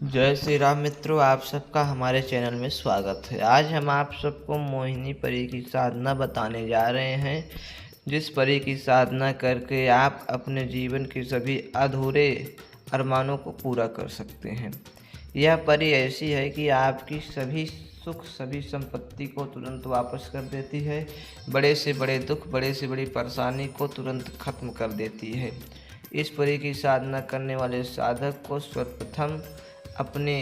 जय श्री राम मित्रों, आप सबका हमारे चैनल में स्वागत है। आज हम आप सबको मोहिनी परी की साधना बताने जा रहे हैं, जिस परी की साधना करके आप अपने जीवन के सभी अधूरे अरमानों को पूरा कर सकते हैं। यह परी ऐसी है कि आपकी सभी सुख, सभी संपत्ति को तुरंत वापस कर देती है। बड़े से बड़े दुख, बड़े से बड़ी परेशानी को तुरंत खत्म कर देती है। इस परी की साधना करने वाले साधक को सर्वप्रथम अपने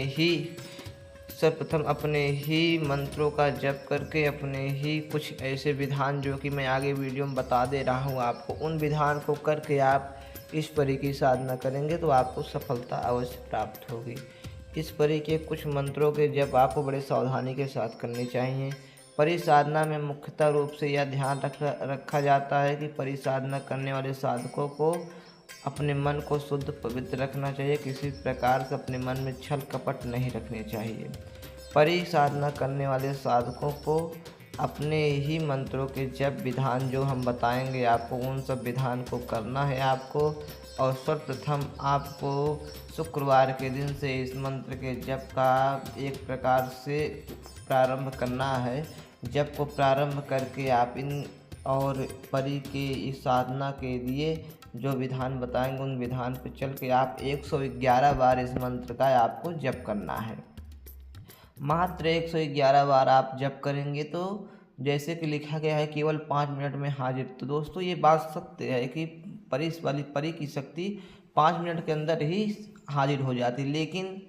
ही मंत्रों का जप करके अपने ही कुछ ऐसे विधान, जो कि मैं आगे वीडियो में बता दे रहा हूँ आपको, उन विधान को करके आप इस परी की साधना करेंगे तो आपको सफलता अवश्य प्राप्त होगी। इस परी के कुछ मंत्रों के जप आपको बड़े सावधानी के साथ करने चाहिए। परी साधना में मुख्यतः रूप से यह ध्यान रखा जाता है कि परी साधना करने वाले साधकों को अपने मन को शुद्ध पवित्र रखना चाहिए। किसी प्रकार से अपने मन में छल कपट नहीं रखने चाहिए। परी साधना करने वाले साधकों को अपने ही मंत्रों के जप विधान जो हम बताएंगे आपको, उन सब विधान को करना है आपको। और सर्वप्रथम आपको शुक्रवार के दिन से इस मंत्र के जप का एक प्रकार से प्रारंभ करना है। जप को प्रारंभ करके आप इन और परी के इस साधना के लिए जो विधान बताएंगे, उन विधान पर चल के आप 111 बार इस मंत्र का आपको जप करना है। मात्र 111 बार आप जप करेंगे तो जैसे कि लिखा गया है, केवल 5 मिनट में हाजिर। तो दोस्तों, ये बात सत्य है कि परी की शक्ति 5 मिनट के अंदर ही हाजिर हो जाती, लेकिन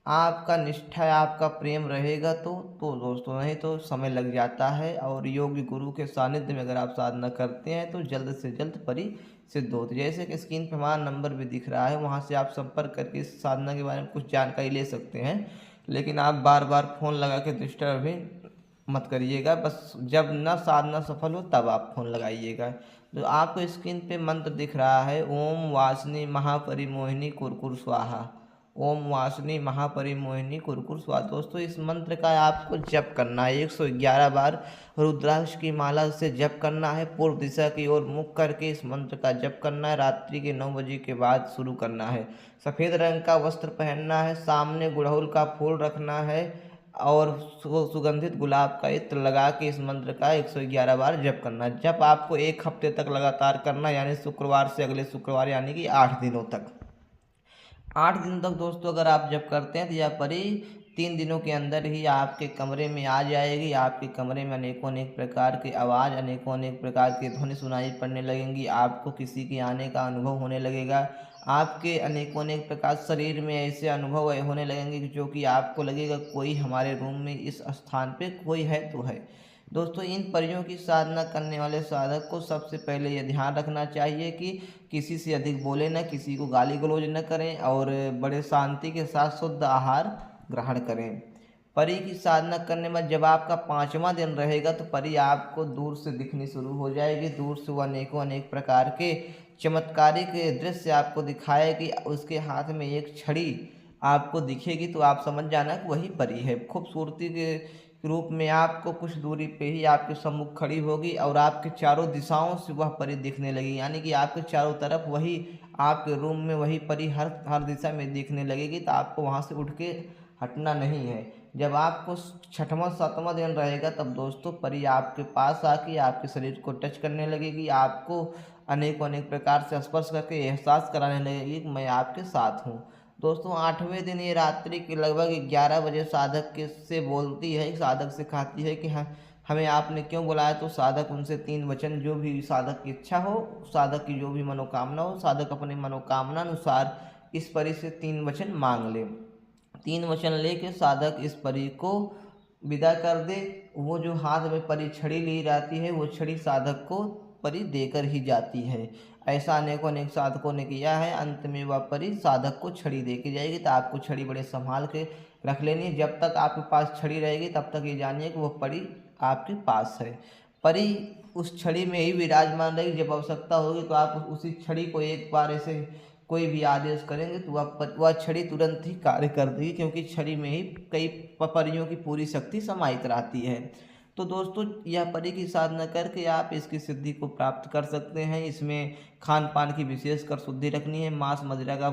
आपका निष्ठा, आपका प्रेम रहेगा तो दोस्तों, नहीं तो समय लग जाता है। और योग्य गुरु के सानिध्य में अगर आप साधना करते हैं तो जल्द से जल्द परी सिद्ध होती है। जैसे कि स्क्रीन पर हमारा नंबर भी दिख रहा है, वहाँ से आप संपर्क करके इस साधना के बारे में कुछ जानकारी ले सकते हैं। लेकिन आप बार बार फ़ोन लगा के डिस्टर्ब भी मत करिएगा। बस जब न साधना सफल हो तब आप फ़ोन लगाइएगा। तो आपको स्क्रीन पे मंत्र दिख रहा है, ओम वासनी महापरिमोहिनी कुरकुर स्वाहा। ओम वासनी महापरिमोहिनी कुरकुर स्वाहा। दोस्तों, इस मंत्र का आपको जप करना है 111 बार। रुद्राक्ष की माला से जप करना है। पूर्व दिशा की ओर मुख करके इस मंत्र का जप करना है। रात्रि के 9 बजे के बाद शुरू करना है। सफ़ेद रंग का वस्त्र पहनना है। सामने गुड़हल का फूल रखना है और सुगंधित गुलाब का इत्र लगा के इस मंत्र का 111 बार जप करना है। जप आपको 1 हफ्ते तक लगातार करना है, यानी शुक्रवार से अगले शुक्रवार, यानी कि 8 दिनों तक। 8 दिन तक दोस्तों अगर आप जब करते हैं तो यह परी 3 दिनों के अंदर ही आपके कमरे में आ जाएगी। आपके कमरे में अनेकों अनेक प्रकार की आवाज़, अनेकों अनेक प्रकार की ध्वनि सुनाई पड़ने लगेंगी। आपको किसी के आने का अनुभव होने लगेगा। आपके अनेकों अनेक प्रकार शरीर में ऐसे अनुभव होने लगेंगे कि जो कि आपको लगेगा कोई हमारे रूम में, इस स्थान पे कोई है तो है। दोस्तों, इन परियों की साधना करने वाले साधक को सबसे पहले यह ध्यान रखना चाहिए कि किसी से अधिक बोले न, किसी को गाली गलौज न करें और बड़े शांति के साथ शुद्ध आहार ग्रहण करें। परी की साधना करने में जब आपका 5वां दिन रहेगा तो परी आपको दूर से दिखनी शुरू हो जाएगी। दूर से वो अनेकों अनेक प्रकार के चमत्कारिक दृश्य आपको दिखाएगी। उसके हाथ में एक छड़ी आपको दिखेगी तो आप समझ जाना कि वही परी है। खूबसूरती के रूप में आपको कुछ दूरी पे ही आपके सम्मुख खड़ी होगी और आपके चारों दिशाओं से वह परी दिखने लगी, यानी कि आपके चारों तरफ वही, आपके रूम में वही परी हर हर दिशा में दिखने लगेगी। तो आपको वहाँ से उठ के हटना नहीं है। जब आपको 6वां 7वां दिन रहेगा तब दोस्तों परी आपके पास आके आपके शरीर को टच करने लगेगी। आपको अनेकों अनेक प्रकार से स्पर्श करके एहसास कराने लगेगी कि मैं आपके साथ हूँ। दोस्तों, 8वें दिन ये रात्रि के लगभग 11 बजे साधक के से बोलती है, साधक से कहती है कि हाँ, हमें आपने क्यों बुलाया। तो साधक उनसे 3 वचन, जो भी साधक की इच्छा हो, साधक की जो भी मनोकामना हो, साधक अपनी मनोकामना अनुसार इस परी से 3 वचन मांग ले। 3 वचन लेके साधक इस परी को विदा कर दे। वो जो हाथ में परी छड़ी ली जाती है, वो छड़ी साधक को परी देकर ही जाती है। ऐसा अनेकों अनेक साधकों ने किया है। अंत में वह परी साधक को छड़ी दे के जाएगी। तो आपको छड़ी बड़े संभाल के रख लेनी है। जब तक आपके पास छड़ी रहेगी तब तक ये जानिए कि वह परी आपके पास है। परी उस छड़ी में ही विराजमान रहेगी। जब आवश्यकता होगी तो आप उसी छड़ी को एक बार ऐसे कोई भी आदेश करेंगे तो वह छड़ी तुरंत ही कार्य कर देगी, क्योंकि छड़ी में ही कई परियों की पूरी शक्ति समाहित रहती है। तो दोस्तों, यह परी की साधना करके आप इसकी सिद्धि को प्राप्त कर सकते हैं। इसमें खान पान की विशेषकर शुद्धि रखनी है। मांस मदिरा का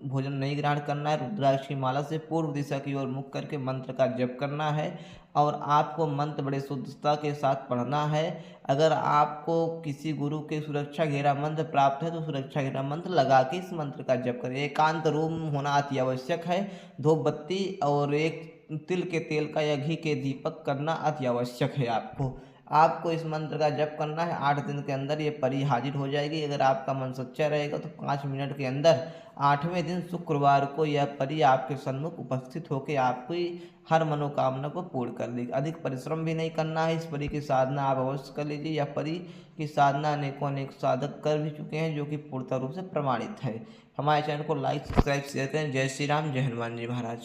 भोजन नहीं ग्रहण करना है। रुद्राक्ष की माला से पूर्व दिशा की ओर मुख करके मंत्र का जप करना है और आपको मंत्र बड़े शुद्धता के साथ पढ़ना है। अगर आपको किसी गुरु के सुरक्षा घेरा मंत्र प्राप्त है तो सुरक्षा घेरा मंत्र लगा के इस मंत्र का जप करें। एकांत रूम होना अति आवश्यक है। धूप बत्ती और एक तिल के तेल का या घी के दीपक करना अति आवश्यक है। आपको इस मंत्र का जप करना है। 8 दिन के अंदर ये परी हाजिर हो जाएगी। अगर आपका मन सच्चा रहेगा तो 5 मिनट के अंदर 8वें दिन शुक्रवार को यह परी आपके सन्मुख उपस्थित होकर आपकी हर मनोकामना को पूर्ण कर देगी। अधिक परिश्रम भी नहीं करना है। इस परी की साधना आप अवश्य कर लीजिए। यह परी की साधना अनेकों अनेक साधक कर भी चुके हैं, जो कि पूर्णतः रूप से प्रमाणित है। हमारे चैनल को लाइक, सब्सक्राइब, शेयर करें। जय श्री राम, जय हनुमान जी महाराज।